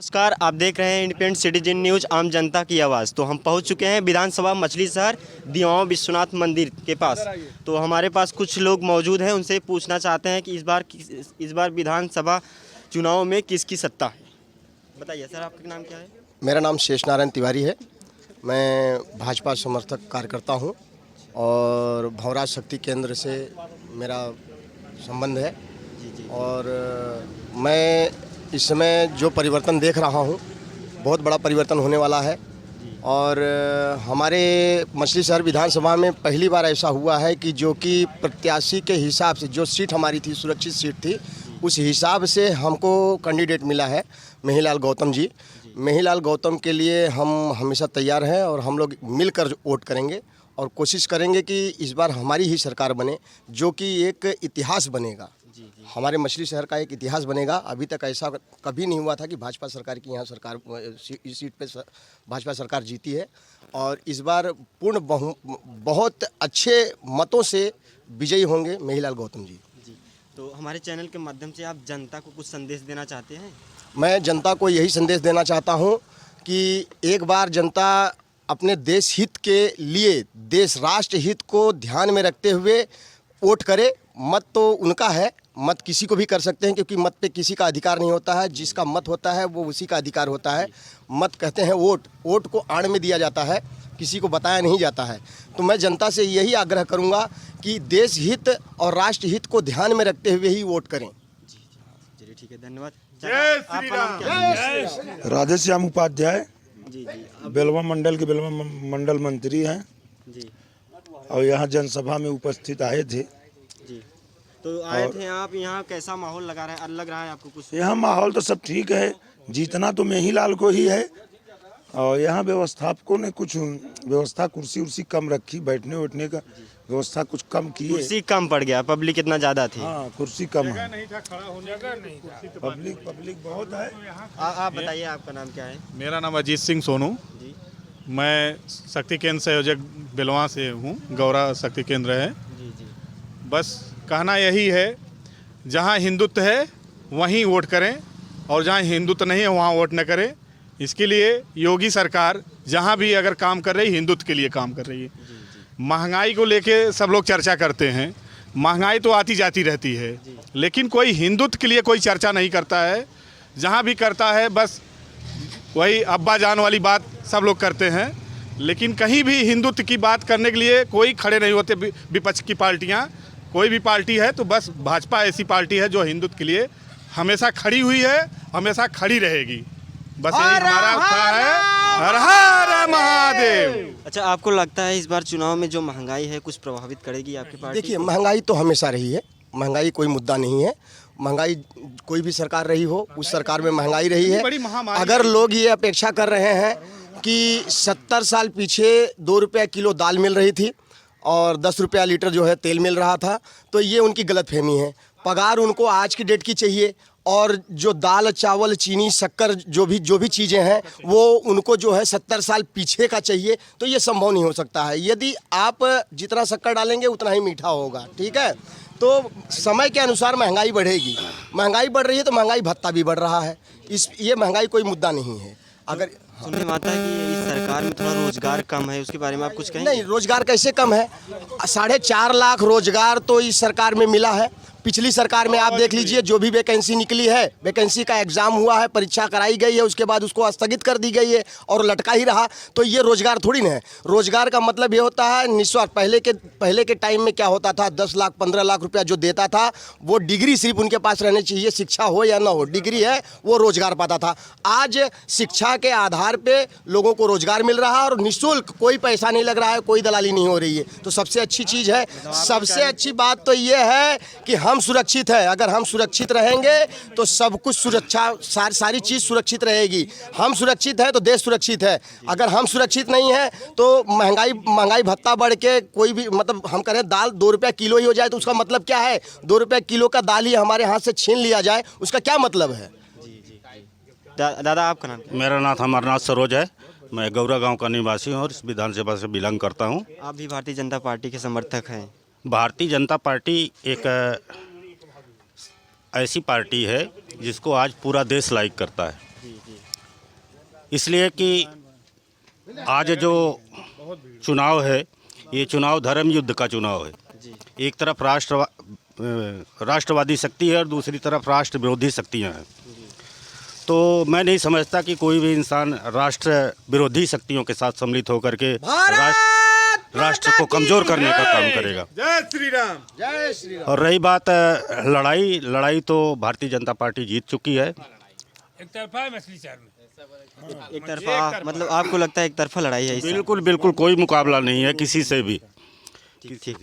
नमस्कार, आप देख रहे हैं इंडिपेंडेंट सिटीजन न्यूज आम जनता की आवाज़। तो हम पहुंच चुके हैं विधानसभा मछली शहर दीवाओं विश्वनाथ मंदिर के पास। तो हमारे पास कुछ लोग मौजूद हैं, उनसे पूछना चाहते हैं कि इस बार विधानसभा चुनाव में किसकी सत्ता है। बताइए सर, आपका नाम क्या है? मेरा नाम शेष नारायण तिवारी है। मैं भाजपा समर्थक कार्यकर्ता हूं और भंवराज शक्ति केंद्र से मेरा संबंध है। और मैं इस समय जो परिवर्तन देख रहा हूं, बहुत बड़ा परिवर्तन होने वाला है। और हमारे मछली शहर विधानसभा में पहली बार ऐसा हुआ है कि जो कि प्रत्याशी के हिसाब से जो सीट हमारी थी, सुरक्षित सीट थी, उस हिसाब से हमको कैंडिडेट मिला है मेहिलाल गौतम जी। मेहिलाल गौतम के लिए हम हमेशा तैयार हैं और हम लोग मिलकर वोट करेंगे और कोशिश करेंगे कि इस बार हमारी ही सरकार बने, जो कि एक इतिहास बनेगा। हमारे मछली शहर का एक इतिहास बनेगा। अभी तक ऐसा कभी नहीं हुआ था कि भाजपा सरकार की यहाँ सरकार इस सीट पे भाजपा सरकार जीती है। और इस बार बहुत अच्छे मतों से विजयी होंगे मेहिलाल गौतम जी। तो हमारे चैनल के माध्यम से आप जनता को कुछ संदेश देना चाहते हैं? मैं जनता को यही संदेश देना चाहता हूँ कि एक बार जनता अपने देश हित के लिए, देश राष्ट्र हित को ध्यान में रखते हुए वोट करे। मत तो उनका है, मत किसी को भी कर सकते हैं, क्योंकि मत पे किसी का अधिकार नहीं होता है। जिसका मत होता है वो उसी का अधिकार होता है। मत कहते हैं वोट को आड़ में दिया जाता है, किसी को बताया नहीं जाता है। तो मैं जनता से यही आग्रह करूंगा कि देश हित और राष्ट्र हित को ध्यान में रखते हुए ही वोट करें। चलिए ठीक है, धन्यवाद। आपका नाम क्या है? राधेश्याम उपाध्याय जी। बेलवा मंडल के बेलवा मंडल मंत्री हैं जी और यहाँ जनसभा में उपस्थित आए थे। जी। तो आए थे आप, यहाँ कैसा माहौल लग रहा है आपको कुछ? यहाँ माहौल तो सब ठीक है, जीतना तो मेहिलाल को ही है। और यहाँ व्यवस्थापकों ने कुछ व्यवस्था कुर्सी उर्सी कम रखी, बैठने उठने का व्यवस्था कुछ कम की है। कुर्सी कम पड़ गया, पब्लिक इतना ज़्यादा थी। हाँ, कुर्सी कम है, पब्लिक बहुत है। आप बताइए, आपका नाम क्या है? मेरा नाम अजीत सिंह सोनू। जी मैं शक्ति केंद्र संयोजक बिलवा से हूँ, गौरा शक्ति केंद्र है। जी जी। बस कहना यही है, जहाँ हिंदुत्व है वहीं वोट करें और जहाँ हिंदुत्व नहीं है वहाँ वोट न करें। इसके लिए योगी सरकार जहाँ भी अगर काम कर रही है, हिंदुत्व के लिए काम कर रही है। महंगाई को लेके सब लोग चर्चा करते हैं। महंगाई तो आती जाती रहती है, लेकिन कोई हिंदुत्व के लिए कोई चर्चा नहीं करता है। जहाँ भी करता है बस वही अब्बा जान वाली बात सब लोग करते हैं, लेकिन कहीं भी हिंदुत्व की बात करने के लिए कोई खड़े नहीं होते। विपक्ष की पार्टियाँ, कोई भी पार्टी है तो बस भाजपा ऐसी पार्टी है जो हिंदुत्व के लिए हमेशा खड़ी हुई है, हमेशा खड़ी रहेगी। बस यही हमारा उत्साह है। हर हर महादेव। अच्छा, आपको लगता है इस बार चुनाव में जो महंगाई है कुछ प्रभावित करेगी आपकी पार्टी? देखिए, महंगाई तो हमेशा रही है, महंगाई कोई मुद्दा नहीं है। महंगाई कोई भी सरकार रही हो, उस सरकार में महंगाई रही है। अगर लोग ये अपेक्षा कर रहे हैं कि 70 साल पीछे 2 रुपये किलो दाल मिल रही थी और 10 रुपया लीटर जो है तेल मिल रहा था, तो ये उनकी गलतफहमी है। पगार उनको आज की डेट की चाहिए और जो दाल चावल चीनी शक्कर जो भी चीज़ें हैं वो उनको जो है 70 साल पीछे का चाहिए। तो ये संभव नहीं हो सकता है। यदि आप जितना शक्कर डालेंगे उतना ही मीठा होगा, ठीक है। तो समय के अनुसार महंगाई बढ़ेगी। महंगाई बढ़ रही है तो महंगाई भत्ता भी बढ़ रहा है। ये महंगाई कोई मुद्दा नहीं है। अगर सुनने में आता है कि इस सरकार में थोड़ा रोजगार कम है, उसके बारे में आप कुछ कहेंगे? नहीं, रोजगार कैसे कम है? 4.5 लाख रोजगार तो इस सरकार में मिला है। पिछली सरकार में आप देख लीजिए, जो भी वैकेंसी निकली है, वैकेंसी का एग्जाम हुआ है, परीक्षा कराई गई है, उसके बाद उसको स्थगित कर दी गई है और लटका ही रहा। तो ये रोजगार थोड़ी ना है। रोजगार का मतलब ये होता है निस्वार्थ। पहले के टाइम में क्या होता था, 10 लाख 15 लाख रुपया जो देता था, वो डिग्री सिर्फ उनके पास रहनी चाहिए, शिक्षा हो या ना हो, डिग्री है वो रोजगार पाता था। आज शिक्षा के आधार पे लोगों को रोजगार मिल रहा है और निःशुल्क, कोई पैसा नहीं लग रहा है, कोई दलाली नहीं हो रही है। तो सबसे अच्छी चीज़ है, सबसे अच्छी बात तो ये है कि हम सुरक्षित है। अगर हम सुरक्षित रहेंगे तो सब कुछ सुरक्षा, सारी चीज़ सुरक्षित रहेगी। हम सुरक्षित है तो देश सुरक्षित है। अगर हम सुरक्षित नहीं है तो महंगाई भत्ता बढ़ के कोई भी, मतलब हम करें दाल 2 रुपया किलो ही हो जाए तो उसका मतलब क्या है? 2 रुपया किलो का दाल ही हमारे हाथ से छीन लिया जाए, उसका क्या मतलब है? दादा, आपका नाम क्या? मेरा नाम अमरनाथ सरोज है। मैं गौरा गांव का निवासी हूं और इस विधानसभा से बिलोंग करता हूं। आप भी भारतीय जनता पार्टी के समर्थक हैं? भारतीय जनता पार्टी एक ऐसी पार्टी है जिसको आज पूरा देश लाइक करता है। इसलिए कि आज जो चुनाव है ये चुनाव धर्म युद्ध का चुनाव है। एक तरफ राष्ट्रवादी शक्ति है और दूसरी तरफ राष्ट्र विरोधी शक्तियाँ हैं। तो मैं नहीं समझता कि कोई भी इंसान राष्ट्र विरोधी शक्तियों के साथ सम्मिलित होकर के राष्ट्र को कमज़ोर करने का काम करेगा। जय श्री राम। जय श्री राम। और रही बात लड़ाई तो भारतीय जनता पार्टी जीत चुकी है। एक तरफा है मछली शहर में। एक तरफा मतलब आपको लगता है एक तरफा लड़ाई है इस बिल्कुल बिल्कुल कोई मुकाबला नहीं है किसी से भी। ठीक।